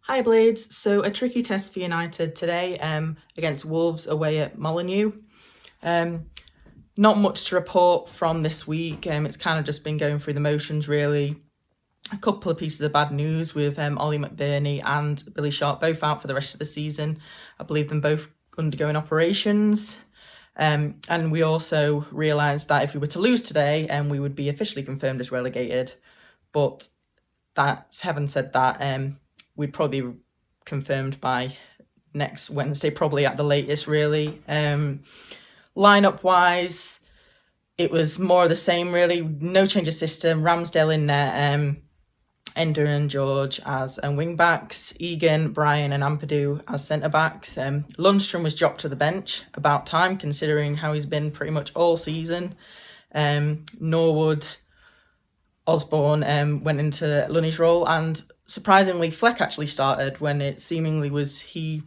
Hi Blades. So a tricky test for United today against Wolves away at Molineux. Um, Not much to report from this week. It's kind of just been going through the motions really. A couple of pieces of bad news with Ollie McBurney and Billy Sharp both out for the rest of the season. I believe them both undergoing operations. And we also realised that if we were to lose today, we would be officially confirmed as relegated. But having said that, we'd probably be confirmed by next Wednesday, probably at the latest, really. Lineup wise, it was more of the same, really. No change of system. Ramsdale in there, Ender and George as wing backs, Egan, Brian, and Ampadu as centre backs. Lundstrom was dropped to the bench, about time considering how he's been pretty much all season. Norwood, Osborne went into Lunny's role, and surprisingly, Fleck actually started when it seemingly was he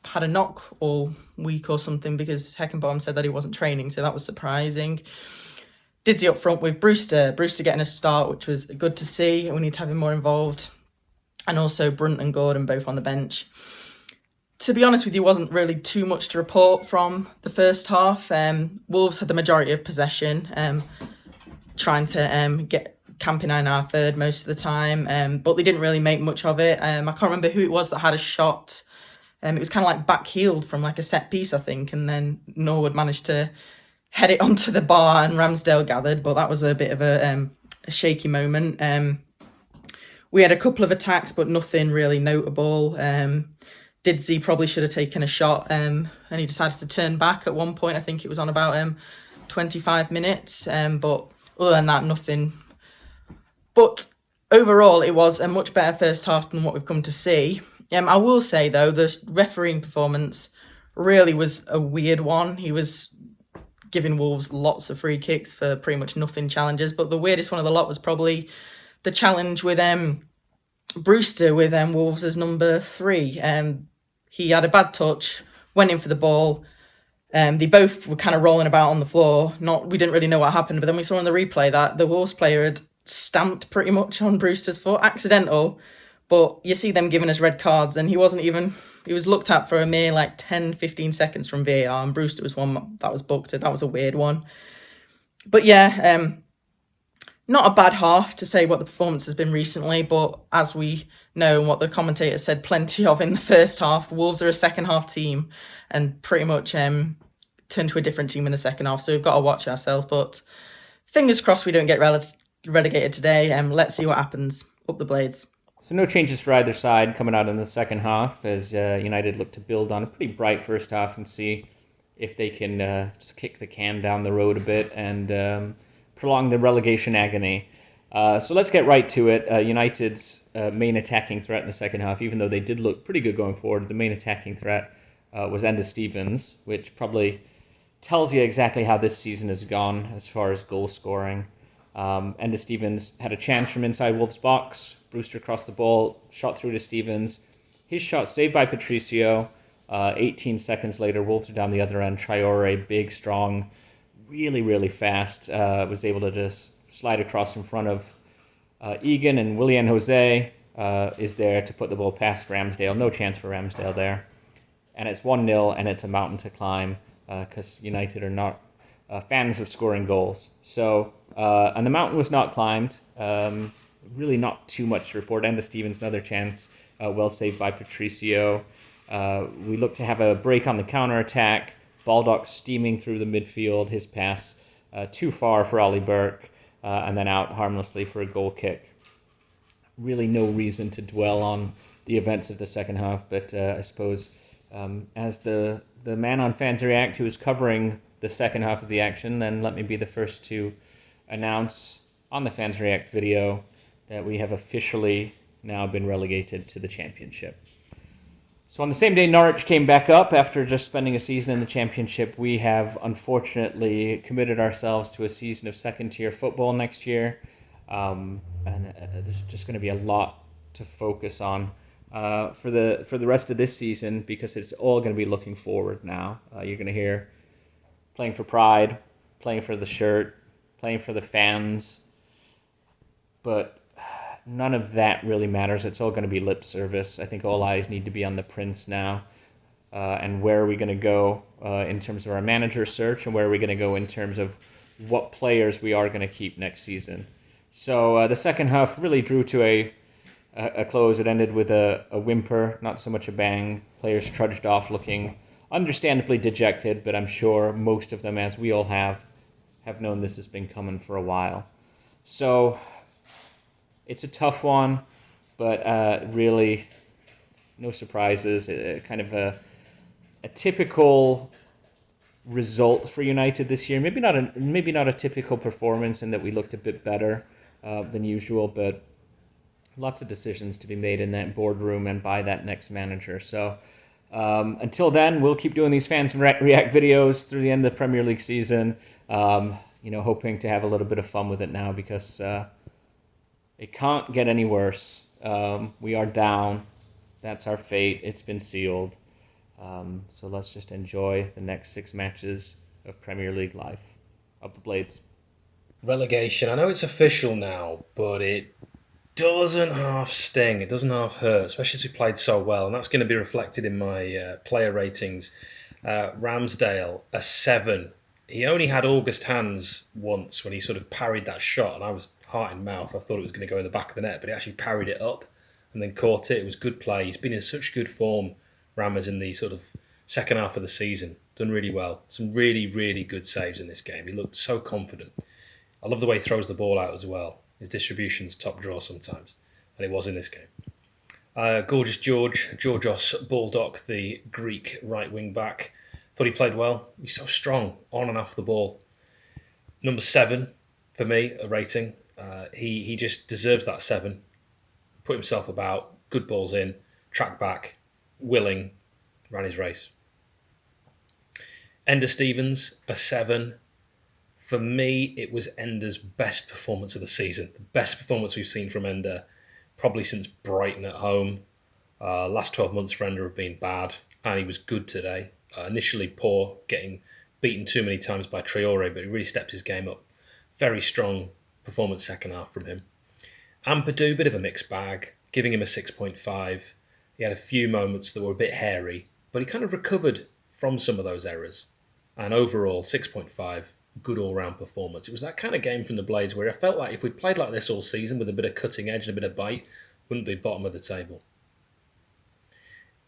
had a knock all week or something because Heckenbaum said that he wasn't training, so that was surprising. Didsey up front with Brewster getting a start, which was good to see. We need to have him more involved, and also Brunt and Gordon both on the bench. To be honest with you, wasn't really too much to report from the first half. Wolves had the majority of possession, trying to get camping in our third most of the time, but they didn't really make much of it. I can't remember who it was that had a shot. It was kind of like backheeled from like a set piece, I think, and then Norwood managed to head it onto the bar and Ramsdale gathered, but that was a bit of a shaky moment. We had a couple of attacks, but nothing really notable. Didsey probably should have taken a shot, and he decided to turn back at one point. I think it was on about 25 minutes, but other than that, nothing. But overall, it was a much better first half than what we've come to see. I will say, though, the refereeing performance really was a weird one. He was giving Wolves lots of free kicks for pretty much nothing challenges, but the weirdest one of the lot was probably the challenge with Brewster with Wolves as number 3. He had a bad touch, went in for the ball. They both were kind of rolling about on the floor. We didn't really know what happened, but then we saw on the replay that the Wolves player had stamped pretty much on Brewster's foot, accidental, but you see them giving us red cards, and he was looked at for a mere like 10-15 seconds from VAR, and Brewster was one that was booked. That was a weird one. But yeah, not a bad half to say what the performance has been recently, but as we know and what the commentator said plenty of in the first half, Wolves are a second half team and pretty much turned to a different team in the second half, so we've got to watch ourselves. But fingers crossed we don't get relegated today. Let's see what happens. Up the Blades. So no changes for either side coming out in the second half as United look to build on a pretty bright first half and see if they can just kick the can down the road a bit and prolong the relegation agony. So let's get right to it. United's main attacking threat in the second half, even though they did look pretty good going forward, the main attacking threat was Enda Stevens, which probably tells you exactly how this season has gone as far as goal scoring. Enda Stevens had a chance from inside Wolves' box. Brewster crossed the ball, shot through to Stevens. His shot saved by Patricio. 18 seconds later, Wolves are down the other end. Traore, big, strong, really, really fast, was able to just slide across in front of Egan, and Willian Jose is there to put the ball past Ramsdale. No chance for Ramsdale there. And it's 1-0, and it's a mountain to climb because United are not fans of scoring goals. So, and the mountain was not climbed. Really not too much to report. Enda Stevens, another chance, well saved by Patricio. We look to have a break on the counter-attack. Baldock steaming through the midfield. His pass too far for Ollie Burke, and then out harmlessly for a goal kick. Really no reason to dwell on the events of the second half, but I suppose as the man on Fans React who was covering the second half of the action, then let me be the first to announce on the Fans React video that we have officially now been relegated to the Championship. So on the same day Norwich came back up after just spending a season in the Championship, we have unfortunately committed ourselves to a season of second-tier football next year. And there's just going to be a lot to focus on for the rest of this season because it's all going to be looking forward now. You're going to hear playing for pride, playing for the shirt, playing for the fans. But none of that really matters. It's all going to be lip service. I think all eyes need to be on the Prince now. And where are we going to go in terms of our manager search, and where are we going to go in terms of what players we are going to keep next season. So the second half really drew to a close. It ended with a whimper, not so much a bang. Players trudged off looking understandably dejected, but I'm sure most of them, as we all have known this has been coming for a while. So it's a tough one, but really no surprises. Kind of a typical result for United this year. Maybe not a typical performance in that we looked a bit better than usual, but lots of decisions to be made in that boardroom and by that next manager. So until then, we'll keep doing these fans react videos through the end of the Premier League season. Hoping to have a little bit of fun with it now, because it can't get any worse. We are down. That's our fate. It's been sealed. So let's just enjoy the next 6 matches of Premier League life. Up the Blades. Relegation. I know it's official now, but it doesn't half sting. It doesn't half hurt, especially as we played so well. And that's going to be reflected in my player ratings. Ramsdale, a 7. He only had August hands once when he sort of parried that shot, and I was heart in mouth. I thought it was going to go in the back of the net, but he actually parried it up and then caught it. It was good play. He's been in such good form, Rammers, in the sort of second half of the season. Done really well. Some really, really good saves in this game. He looked so confident. I love the way he throws the ball out as well. His distribution's top draw sometimes, and it was in this game. Gorgeous Georgios Baldock, the Greek right wing back. Thought he played well. He's so strong on and off the ball. Number 7 for me, a rating. He just deserves that 7. Put himself about, good balls in, track back, willing, ran his race. Ender Stevens, a 7. For me, it was Ender's best performance of the season. The best performance we've seen from Ender, probably since Brighton at home. Last 12 months for Ender have been bad, and he was good today. Initially poor, getting beaten too many times by Traore, but he really stepped his game up. Very strong performance second half from him. Ampadu, bit of a mixed bag, giving him a 6.5. He had a few moments that were a bit hairy, but he kind of recovered from some of those errors. And overall, 6.5, good all-round performance. It was that kind of game from the Blades where I felt like if we'd played like this all season with a bit of cutting edge and a bit of bite, wouldn't be bottom of the table.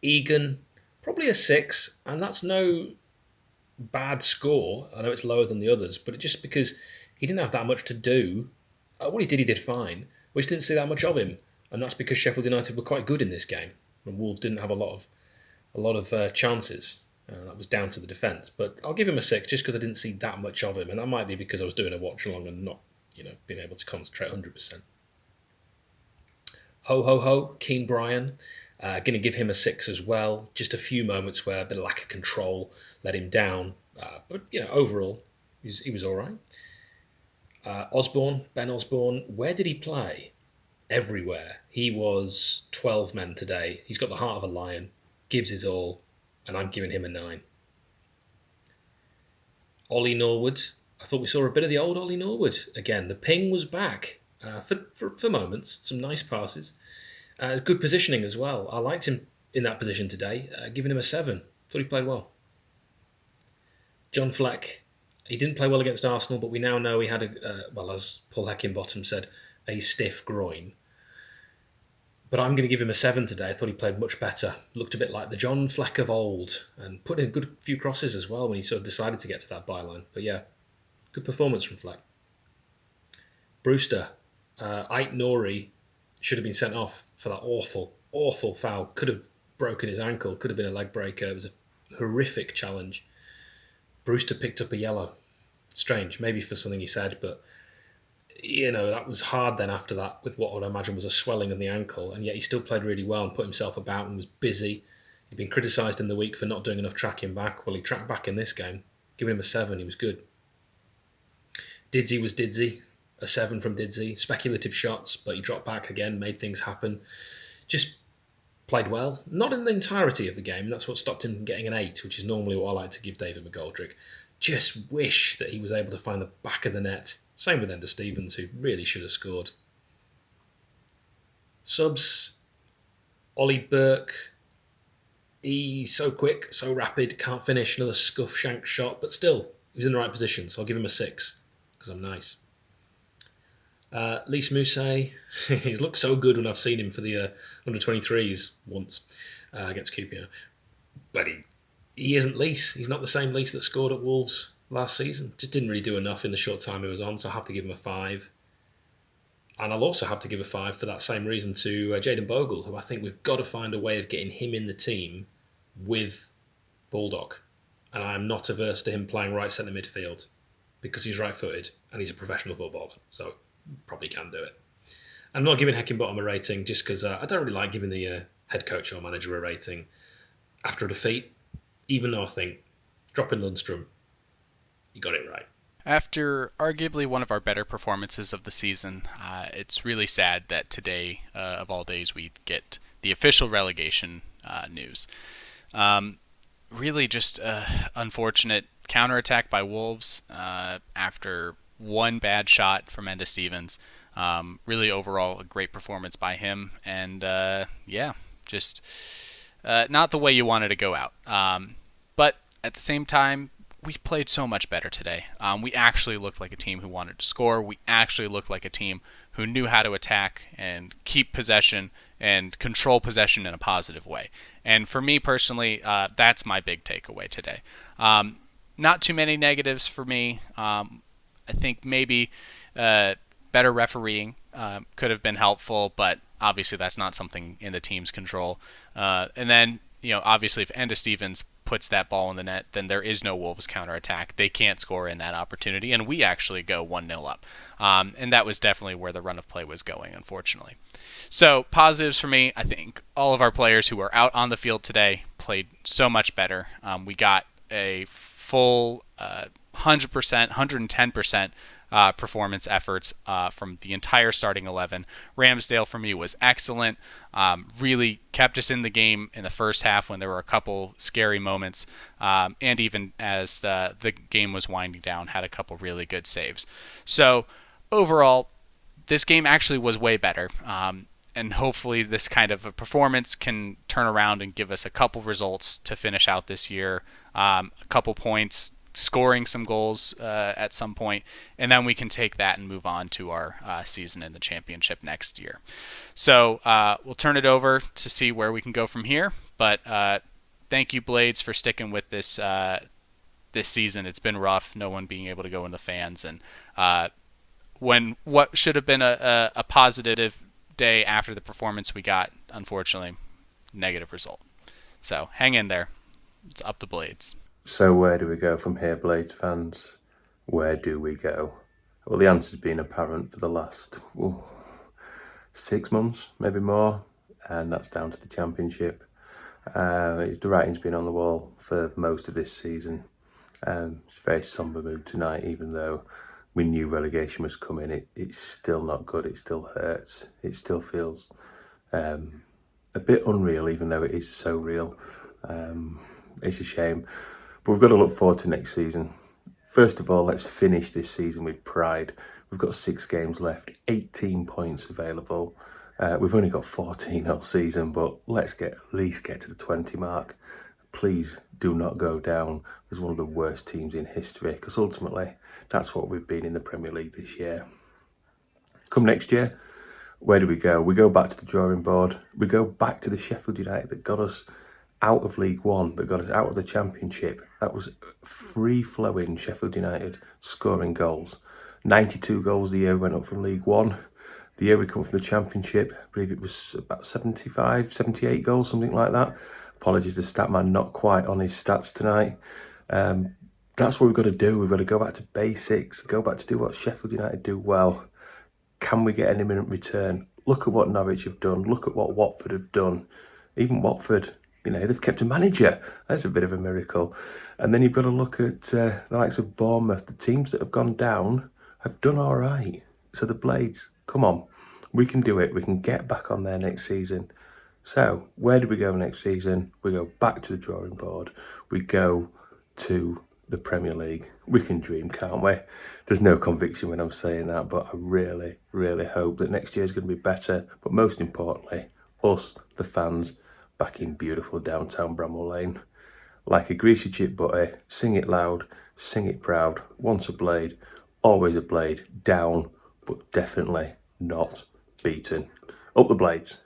Egan, probably a 6, and that's no bad score. I know it's lower than the others, but just because he didn't have that much to do. What he did fine. We just didn't see that much of him, and that's because Sheffield United were quite good in this game, and Wolves didn't have a lot of chances. That was down to the defence, but I'll give him a 6 just because I didn't see that much of him, and that might be because I was doing a watch along and not, being able to concentrate 100%. Ho, Keane Bryan. Going to give him a 6 as well. Just a few moments where a bit of lack of control let him down. But, overall, he was all right. Ben Osborne, where did he play? Everywhere. He was 12 men today. He's got the heart of a lion, gives his all, and I'm giving him a 9. Ollie Norwood. I thought we saw a bit of the old Ollie Norwood again. The ping was back for moments. Some nice passes. Good positioning as well. I liked him in that position today, giving him a 7. Thought he played well. John Fleck, he didn't play well against Arsenal, but we now know he had, as Paul Heckingbottom said, a stiff groin. But I'm going to give him a 7 today. I thought he played much better. Looked a bit like the John Fleck of old, and put in a good few crosses as well when he sort of decided to get to that byline. But yeah, good performance from Fleck. Brewster, Ait Nori should have been sent off for that awful foul. Could have broken his ankle, could have been a leg breaker. It was a horrific challenge. Brewster picked up a yellow. Strange, maybe for something he said, but that was hard then after that with what I would imagine was a swelling of the ankle, and yet he still played really well and put himself about and was busy. He'd been criticised in the week for not doing enough tracking back. Well, he tracked back in this game. Giving him a 7, he was good. Didsy was Didsy. A 7 from Didsy. Speculative shots, but he dropped back again, made things happen. Just played well. Not in the entirety of the game. That's what stopped him getting an 8, which is normally what I like to give David McGoldrick. Just wish that he was able to find the back of the net. Same with Ender Stevens, who really should have scored. Subs, Ollie Burke. He's so quick, so rapid, can't finish. Another scuff shank shot, but still, he was in the right position, so I'll give him a 6 because I'm nice. Lys Mousset, he's looked so good when I've seen him for the under-23s once against QPR. But he isn't Lys. He's not the same Lys that scored at Wolves last season. Just didn't really do enough in the short time he was on, so I have to give him a 5. And I'll also have to give a 5 for that same reason to Jayden Bogle, who I think we've got to find a way of getting him in the team with Baldock. And I'm not averse to him playing right centre midfield because he's right-footed and he's a professional footballer, so probably can do it. I'm not giving Heckingbottom a rating just because I don't really like giving the head coach or manager a rating after a defeat, even though I think dropping Lundstrom, you got it right. After arguably one of our better performances of the season, it's really sad that today, of all days, we get the official relegation news. Really just unfortunate counterattack by Wolves after one bad shot from Enda Stevens. Really overall a great performance by him. And just not the way you wanted to go out. But at the same time, we played so much better today. We actually looked like a team who wanted to score. We actually looked like a team who knew how to attack and keep possession and control possession in a positive way. And for me personally, that's my big takeaway today. Not too many negatives for me. I think maybe better refereeing could have been helpful, but obviously that's not something in the team's control. And then, obviously if Enda Stevens puts that ball in the net, then there is no Wolves counterattack. They can't score in that opportunity, and we actually go 1-0 up. And that was definitely where the run of play was going, unfortunately. So positives for me, I think all of our players who are out on the field today played so much better. We got a full 100%, 110% performance efforts from the entire starting 11. Ramsdale for me was excellent. Really kept us in the game in the first half when there were a couple scary moments, and even as the game was winding down, had a couple really good saves. So overall, this game actually was way better. And hopefully this kind of a performance can turn around and give us a couple results to finish out this year, a couple points, scoring some goals at some point, and then we can take that and move on to our season in the championship next year. So we'll turn it over to see where we can go from here. But thank you, Blades, for sticking with this this season. It's been rough, no one being able to go in the fans, and when what should have been a positive day after the performance we got, unfortunately, negative result. So hang in there. It's up the Blades. So where do we go from here, Blades fans? Where do we go? Well, the answer's been apparent for the last 6 months, maybe more, and that's down to the Championship. The writing's been on the wall for most of this season. It's a very sombre mood tonight, even though we knew relegation was coming. It's still not good. It still hurts. It still feels a bit unreal, even though it is so real. It's a shame. But we've got to look forward to next season. First of all, let's finish this season with pride. We've got 6 games left, 18 points available. We've only got 14 all season, but let's at least get to the 20 mark. Please do not go down as one of the worst teams in history, because ultimately that's what we've been in the Premier League this year. Come next year, where do we go? We go back to the drawing board. We go back to the Sheffield United that got us out of League One, that got us out of the Championship. That was free-flowing Sheffield United scoring goals. 92 goals the year we went up from League One. The year we come up from the Championship, I believe it was about 75, 78 goals, something like that. Apologies, the stat man not quite on his stats tonight. That's what we've got to do. We've got to go back to basics, go back to do what Sheffield United do well. Can we get an imminent return? Look at what Norwich have done. Look at what Watford have done. Even Watford, they've kept a manager. That's a bit of a miracle. And then you've got to look at the likes of Bournemouth. The teams that have gone down have done all right. So the Blades, come on. We can do it. We can get back on there next season. So where do we go next season? We go back to the drawing board. We go to the Premier League. We can dream, can't we? There's no conviction when I'm saying that, but I really, really hope that next year is going to be better. But most importantly, us, the fans, back in beautiful downtown Bramall Lane. Like a greasy chip butty, sing it loud, sing it proud. Once a Blade, always a Blade. Down, but definitely not beaten. Up the Blades.